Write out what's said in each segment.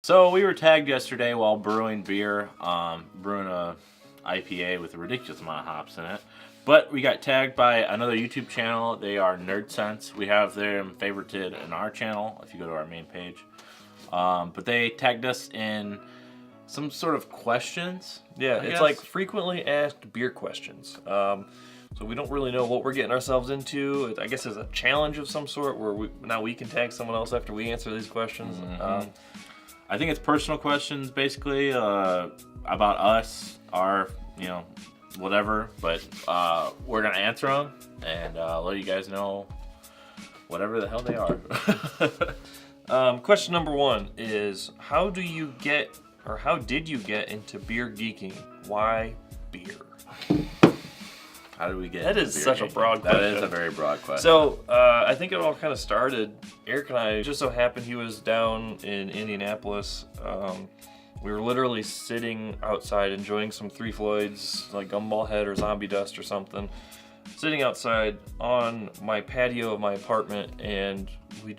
So we were tagged yesterday while brewing beer, brewing a IPA with a ridiculous amount of hops in it. But we got tagged by another YouTube channel. They are Nerd Sense. We have them favorited in our channel if you go to our main page. But they tagged us in some sort of questions. Yeah, it's like frequently asked beer questions. So we don't really know what we're getting ourselves into. I guess it's a challenge of some sort where we can tag someone else after we answer these questions. Mm-hmm. I think it's personal questions, basically, about us, our, whatever. But we're going to answer them and let you guys know whatever the hell they are. Question number 1 is, how did you get into beer geeking? Why beer? How did we get That is such a broad question. That is a very broad question. So, I think it all kind of started, Eric and I, just so happened he was down in Indianapolis. We were literally sitting outside enjoying some Three Floyds, like Gumball Head or Zombie Dust or something. Sitting outside on my patio of my apartment, and we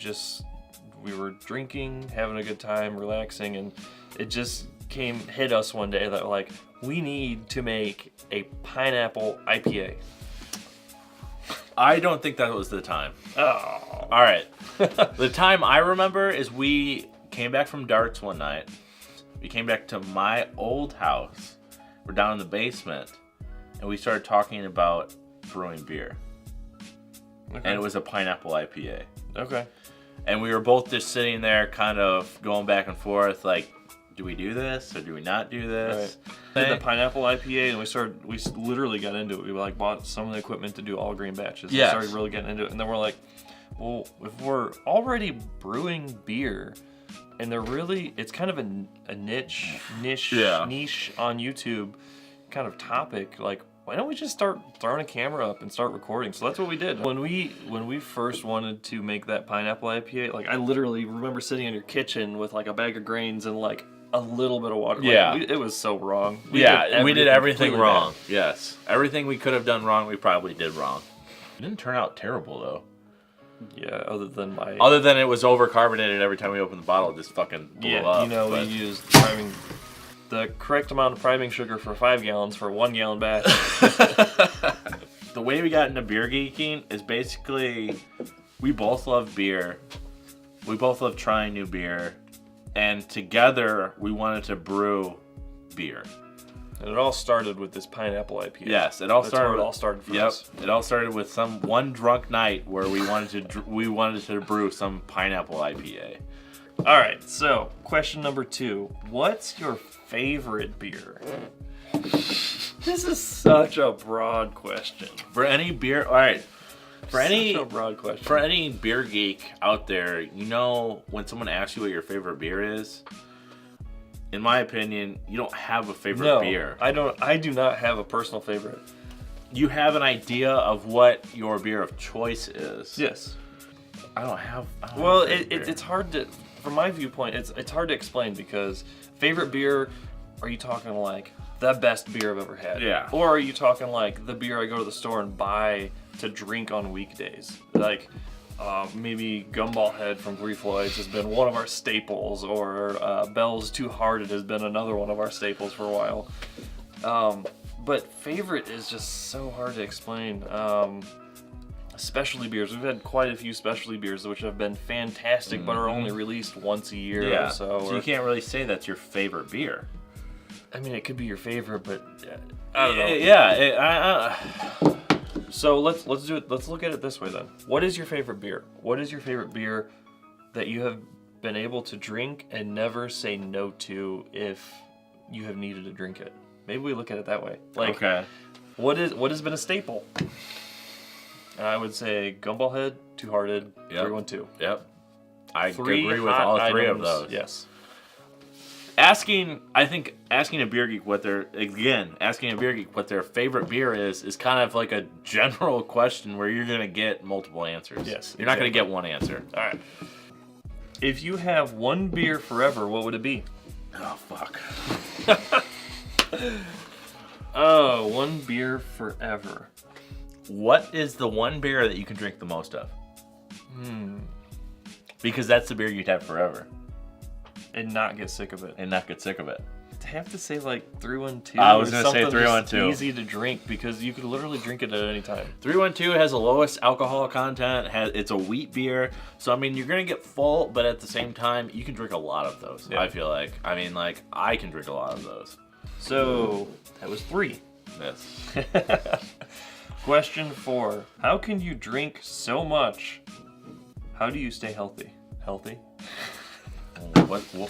were drinking, having a good time, relaxing, and it just hit us one day that like, we need to make a pineapple IPA. I don't think that was the time. Oh. All right. The time I remember is we came back from darts one night. We came back to my old house. We're down in the basement, and we started talking about brewing beer. Okay. And it was a pineapple IPA. Okay. And we were both just sitting there kind of going back and forth like, do we do this or do we not do this? Right. Did the pineapple IPA, and we literally got into it. We bought some of the equipment to do all green batches. Yes. We started really getting into it, and then we're like, well, if we're already brewing beer, and it's kind of a niche on YouTube kind of topic, like, why don't we just start throwing a camera up and start recording? So that's what we did. When we first wanted to make that pineapple IPA, like, I literally remember sitting in your kitchen with like a bag of grains and like a little bit of water. Yeah. Like, it was so wrong. We did everything wrong. Bad. Yes. Everything we could have done wrong, we probably did wrong. It didn't turn out terrible, though. Yeah, other than it was over-carbonated every time we opened the bottle, it just fucking blew up. We used the correct amount of priming sugar for 5 gallons for a 1 gallon batch. The way we got into beer geeking is basically, we both love beer. We both love trying new beer. And together, we wanted to brew beer. And it all started with this pineapple IPA. Yes, That's where it all started for us. It all started with one drunk night where we wanted to brew some pineapple IPA. All right, so question number 2. What's your favorite beer? This is such a broad question. For any beer, all right. For any beer geek out there, when someone asks you what your favorite beer is, in my opinion, you don't have a favorite beer. I do not have a personal favorite. You have an idea of what your beer of choice is. Yes. I don't have. It's hard to, from my viewpoint, it's hard to explain, because favorite beer, are you talking like the best beer I've ever had? Yeah. Or are you talking like the beer I go to the store and buy to drink on weekdays? Like, maybe Gumball Head from Three Floyds has been one of our staples, or Bell's Too Hearted has been another one of our staples for a while. But favorite is just so hard to explain. Specialty beers, we've had quite a few specialty beers which have been fantastic, but are only released once a year. Yeah. So you can't really say that's your favorite beer. I mean, it could be your favorite, but I don't know. Yeah. So let's do it. Let's look at it this way then. What is your favorite beer? What is your favorite beer that you have been able to drink and never say no to if you have needed to drink it? Maybe we look at it that way. Like, okay. What has been a staple? I would say Gumball Head, Two Hearted, 312. Yep. I agree with all 3 of those. Yes. Asking a beer geek what their favorite beer is kind of like a general question where you're going to get multiple answers. Yes. You're not going to get one answer. All right. If you have one beer forever, what would it be? Oh, fuck. Oh, one beer forever. What is the one beer that you can drink the most of? Because that's the beer you'd have forever. And not get sick of it. I have to say like 312. I was gonna say 312. Easy to drink because you could literally drink it at any time. 312 has the lowest alcohol content. It's a wheat beer, so I mean you're gonna get full, but at the same time you can drink a lot of those. Yeah. I feel like. I mean, like I can drink a lot of those. So that was 3. Yes. Question 4: how can you drink so much? How do you stay healthy? Healthy?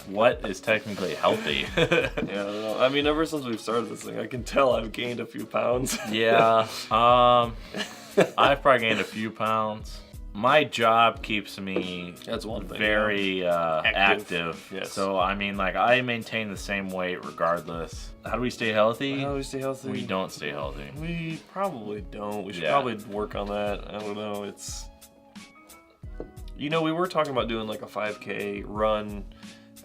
What is technically healthy? Yeah, I don't know. I mean, ever since we've started this thing, I can tell I've gained a few pounds. Yeah. I've probably gained a few pounds. My job keeps me very active. Yes. So I mean, like I maintain the same weight regardless. How do we stay healthy? How do we stay healthy? We don't stay healthy. We probably don't. We should probably work on that. I don't know. It's. You know, we were talking about doing like a 5K run.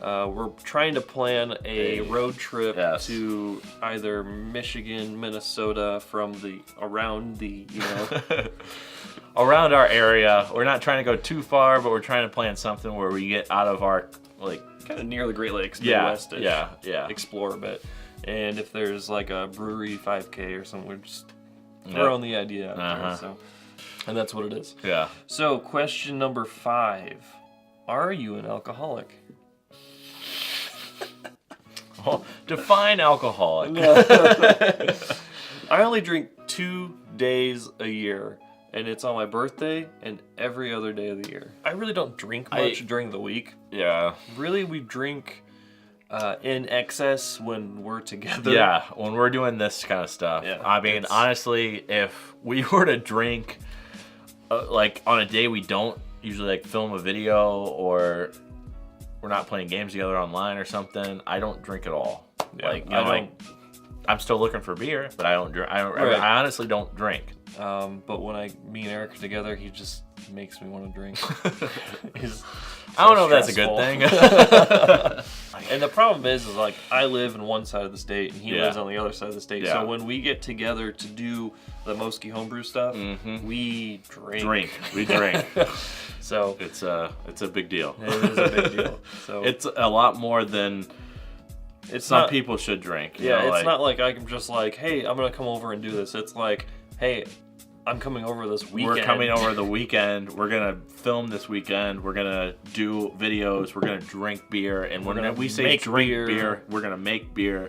We're trying to plan a road trip to either Michigan, Minnesota, around around our area. We're not trying to go too far, but we're trying to plan something where we get out of our kind of near the Great Lakes, Midwest-ish. Yeah. Explore a bit. And if there's like a brewery 5K or something, we're just throwing the idea out there. So. And that's what it is. Yeah. So, question number 5. Are you an alcoholic? Oh, define alcoholic. I only drink 2 days a year, and it's on my birthday and every other day of the year. I really don't drink much during the week. Yeah. Really, we drink in excess when we're together. Yeah, when we're doing this kind of stuff. Yeah, I mean, honestly, if we were to drink like on a day we don't usually like film a video or we're not playing games together online or something, I don't drink at all. Yeah, like, you know, I'm still looking for beer, but I don't drink. I honestly don't drink. But when me and Eric are together, he just makes me want to drink. I don't know if that's a good thing. And the problem is like I live in one side of the state and he lives on the other side of the state. So when we get together to do the Moski homebrew stuff, we drink. We drink. So it's a big deal. It is a big deal. So it's a lot more than some people should drink. Yeah, it's not like I'm just like, hey, I'm gonna come over and do this. It's like, hey, I'm coming over this weekend. We're coming over the weekend. We're gonna film this weekend. We're gonna do videos. We're gonna drink beer. And when we say drink beer, we're gonna make beer,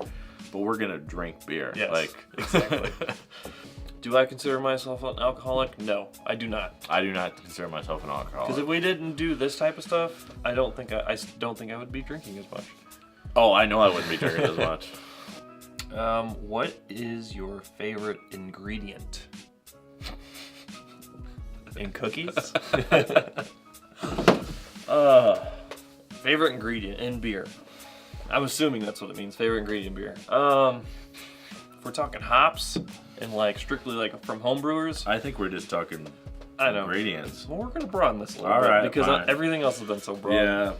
but we're gonna drink beer. Yes, exactly. Do I consider myself an alcoholic? No, I do not. I do not consider myself an alcoholic. Because if we didn't do this type of stuff, I don't think I would be drinking as much. Oh, I know I wouldn't be drinking as much. What is your favorite ingredient? In cookies? Favorite ingredient in beer. I'm assuming that's what it means. Favorite ingredient in beer. If we're talking hops and like strictly like from homebrewers, I think we're just talking ingredients. Well, we're gonna broaden this a little bit because everything else has been so broad. Yeah.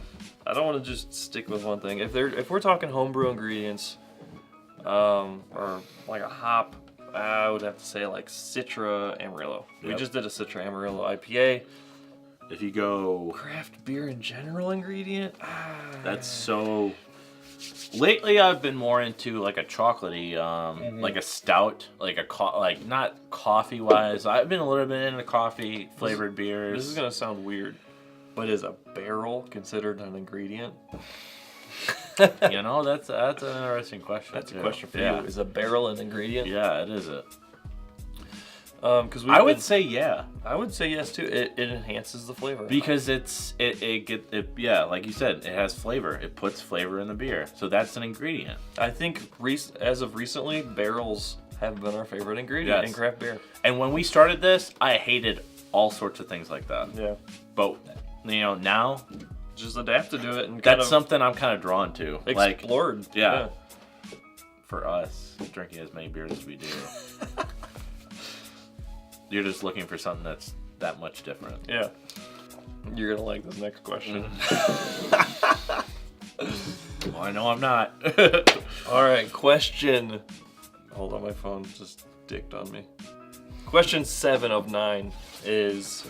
I don't want to just stick with one thing. If we're talking homebrew ingredients, or like a hop, I would have to say like Citra Amarillo. Yep. We just did a Citra Amarillo IPA. If you go craft beer in general ingredient, that's so. Lately, I've been more into like a chocolatey, like a stout, like not coffee wise. I've been a little bit into coffee flavored beers. This is gonna sound weird, but is a barrel considered an ingredient? You know, that's an interesting question. That's a question for you. Is a barrel an ingredient? Yeah, it is. Because I would say yeah. I would say yes too. It enhances the flavor because like you said, it has flavor. It puts flavor in the beer, so that's an ingredient. I think as of recently, barrels have been our favorite ingredient in craft beer. And when we started this, I hated all sorts of things like that. Yeah. But now. Just adapt to do it, and that's something I'm kind of drawn to. Explored. Yeah. For us, drinking as many beers as we do, you're just looking for something that's that much different. Yeah. You're gonna like this next question. Well, I know I'm not. All right, question. Hold on, my phone just dicked on me. Question 7 of 9 is: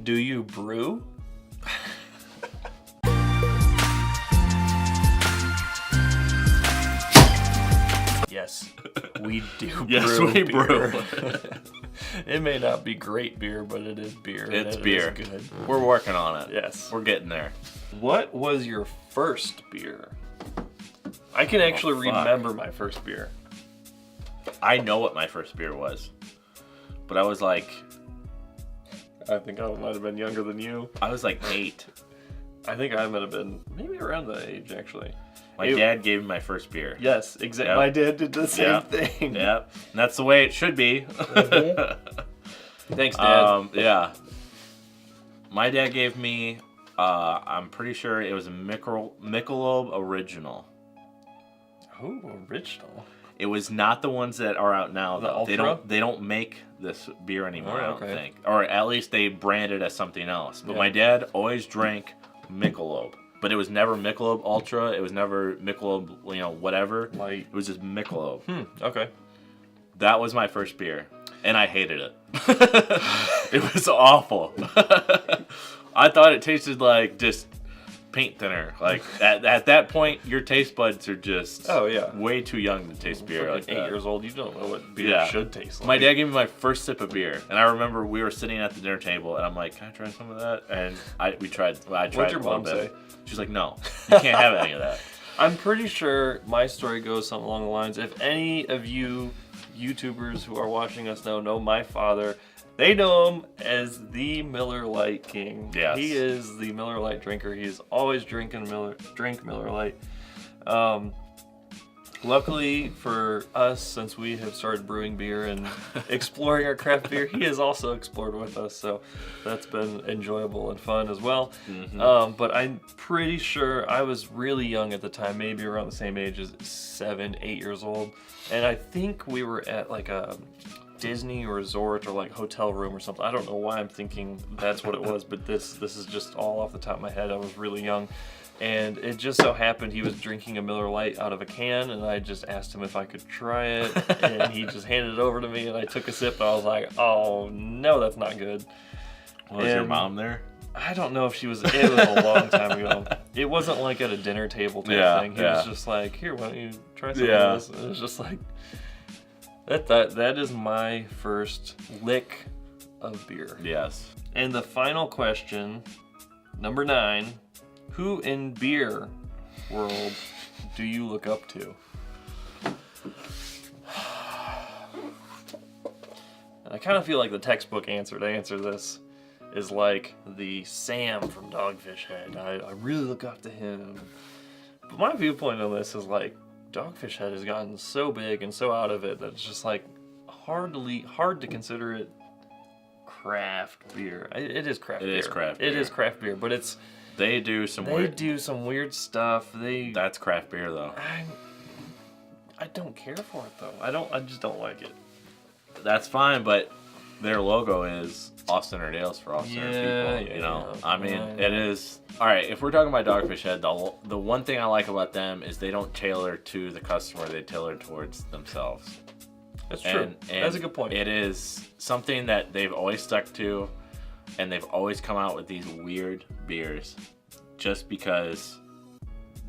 do you brew? you Yes, brew we beer. brew. It may not be great beer, but it is beer. It's and beer. It is good. We're working on it. Yes. We're getting there. What was your first beer? I can actually fuck. remember my first beer. I know what my first beer was, but I was like I think I might have been younger than you. 8. I think I might have been maybe around that age, actually. My dad gave me my first beer. Yes, exactly. Yep. My dad did the same Yep. thing. Yep. And that's the way it should be. Thanks, Dad. Yeah. My dad gave me, I'm pretty sure it was a Michelob Original. Oh, original. It was not the ones that are out now. The Though. Ultra? They don't make this beer anymore. I don't okay. think, or at least they brand it as something else. But Yeah. my dad always drank Michelob, but it was never Michelob Ultra. It was never Michelob, whatever. Light. It was just Michelob. Okay. That was my first beer, and I hated it. It was awful. I thought it tasted like just paint thinner. Like at that point, your taste buds are just way too young to taste beer. Like 8 that. years old, you don't know what beer should taste like. My dad gave me my first sip of beer, and I remember we were sitting at the dinner table, and I'm like, "Can I try some of that?" And I tried. What'd your a little mom bit. say? She's like, "No, you can't have any of that." I'm pretty sure my story goes something along the lines. If any of you YouTubers who are watching us know my father, they know him as the Miller Lite King. Yes. He is the Miller Lite drinker. He is always drink Miller Lite. Luckily for us, since we have started brewing beer and exploring our craft beer, he has also explored with us, so that's been enjoyable and fun as well. But I'm pretty sure I was really young at the time, maybe around the same age as 7, 8 years old, and I think we were at like a Disney resort or like hotel room or something. I don't know why I'm thinking that's what it was, but this is just all off the top of my head. I was really young. And it just so happened he was drinking a Miller Lite out of a can, and I just asked him if I could try it, and he just handed it over to me, and I took a sip, and I was like, oh, no, that's not good. Was your mom there? I don't know if she was. It was a long time ago. It wasn't like at a dinner table type thing. He was just like, here, why don't you try some of this? And it was just like, that is my first lick of beer. Yes. And the final question, number 9. Who in beer world do you look up to? And I kind of feel like the textbook answer to answer this is like the Sam from Dogfish Head. I really look up to him. But my viewpoint on this is like Dogfish Head has gotten so big and so out of it that it's just like hard to consider it craft beer. It is craft beer. It is craft beer. It is craft beer, but it's... They do some weird stuff. That's craft beer though. I don't care for it though. I just don't like it. That's fine, but their logo is All-Center Ales for All-Center people. I mean, it is. All right, if we're talking about Dogfish Head, the one thing I like about them is they don't tailor to the customer; they tailor towards themselves. That's true. And that's a good point. It is something that they've always stuck to, and they've always come out with these weird beers just because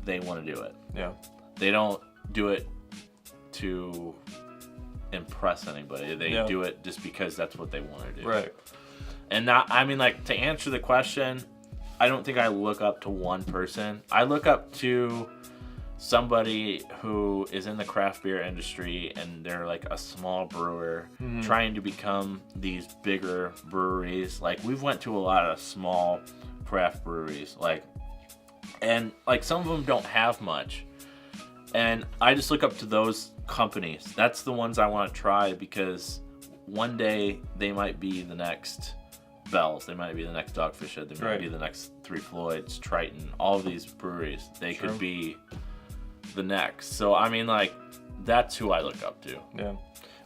they want to do it. Yeah. They don't do it to impress anybody. They do it just because that's what they want to do. Right. And not, I mean, like, to answer the question, I don't think I look up to one person. I look up to somebody who is in the craft beer industry and they're like a small brewer trying to become these bigger breweries. Like, we've went to a lot of small craft breweries, and some of them don't have much. And I just look up to those companies. That's the ones I want to try because one day they might be the next Bell's, they might be the next Dogfish Head, they might be the next Three Floyds, Triton, all of these breweries. They could be the next. So I mean, like, that's who I look up to. Yeah.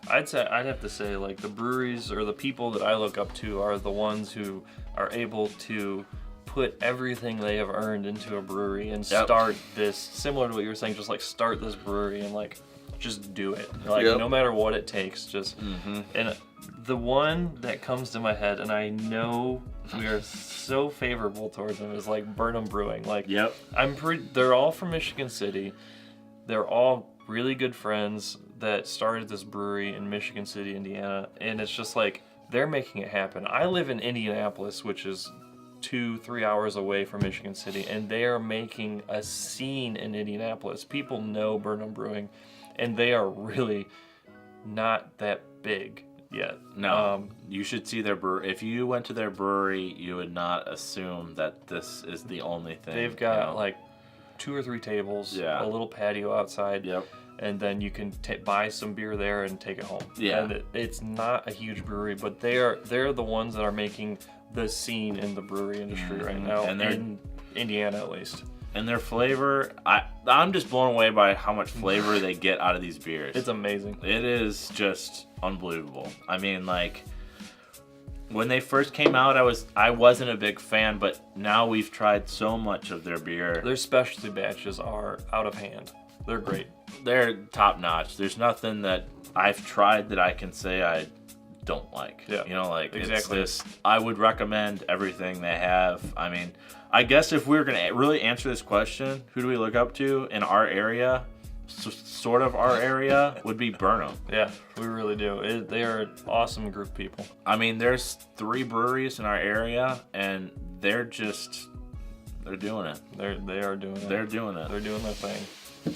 I'd have to say, like, the breweries or the people that I look up to are the ones who are able to put everything they have earned into a brewery and start this, similar to what you were saying, just like start this brewery and like just do it. Like, no matter what it takes, just and the one that comes to my head, and I know we are so favorable towards them, is like Burnham Brewing. Like, they're all from Michigan City. They're all really good friends. that started this brewery in Michigan City, Indiana, and it's just like they're making it happen. I live in Indianapolis, which is 2-3 hours away from Michigan City, and they are making a scene in Indianapolis. People know Burnham Brewing, and they are really not that big yet. No, you should see their brewery. If you went to their brewery, you would not assume that this is the only thing. They've got like 2 or 3 tables, a little patio outside, and then you can buy some beer there and take it home. Yeah, and it's not a huge brewery, but they're the ones that are making the scene in the brewery industry right now, and they're in Indiana at least. And their flavor, I'm just blown away by how much flavor they get out of these beers. It's amazing. It is just unbelievable. I mean, like, when they first came out, I wasn't a big fan, but now we've tried so much of their beer. Their specialty batches are out of hand. They're great. They're top notch. There's nothing that I've tried that I can say I don't like. Yeah. You know, like, exactly. It's just, I would recommend everything they have. I mean, I guess if we were going to really answer this question, who do we look up to in our area? Sort of our area would be Burnham. Yeah, we really do. They are an awesome group of people. I mean, there's 3 breweries in our area, and they're doing it. They are doing it. They're doing it. They're doing their thing.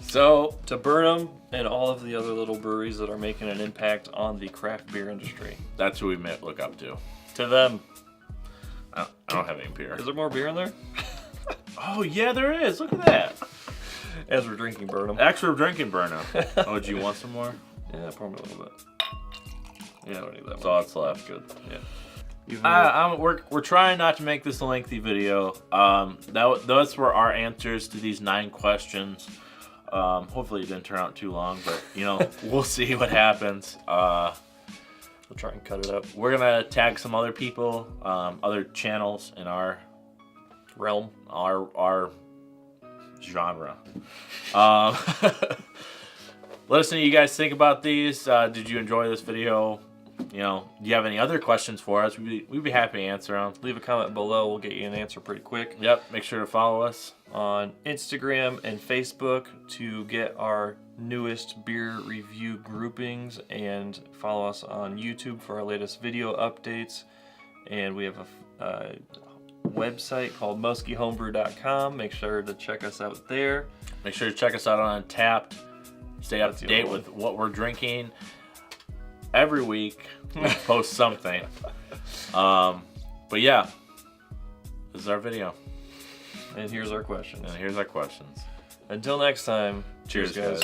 So, to Burnham and all of the other little breweries that are making an impact on the craft beer industry. That's who we look up to. To them. I don't have any beer. Is there more beer in there? Oh, yeah, there is. Look at that. As we're drinking Burnham. Actually, we're drinking Burnham. Oh, do you want some more? Yeah, probably a little bit. Yeah, I don't need that That's all that's left. Good. Yeah. We're trying not to make this a lengthy video. Those were our answers to these 9 questions. Hopefully it didn't turn out too long, but we'll see what happens. We'll try and cut it up. We're gonna tag some other people, other channels in our realm, our genre. Let us know what you guys think about these. Did you enjoy this video? Do you have any other questions for us? We'd be happy to answer them. Leave a comment below. We'll get you an answer pretty quick. Yep. Make sure to follow us on Instagram and Facebook to get our newest beer review groupings, and follow us on YouTube for our latest video updates. And we have a website called moskihomebrew.com. Make sure to check us out there. Make sure to check us out on Untapped. Stay up to date with what we're drinking. Every week we post something. But yeah, this is our video. And here's our questions. Until next time, Cheers guys.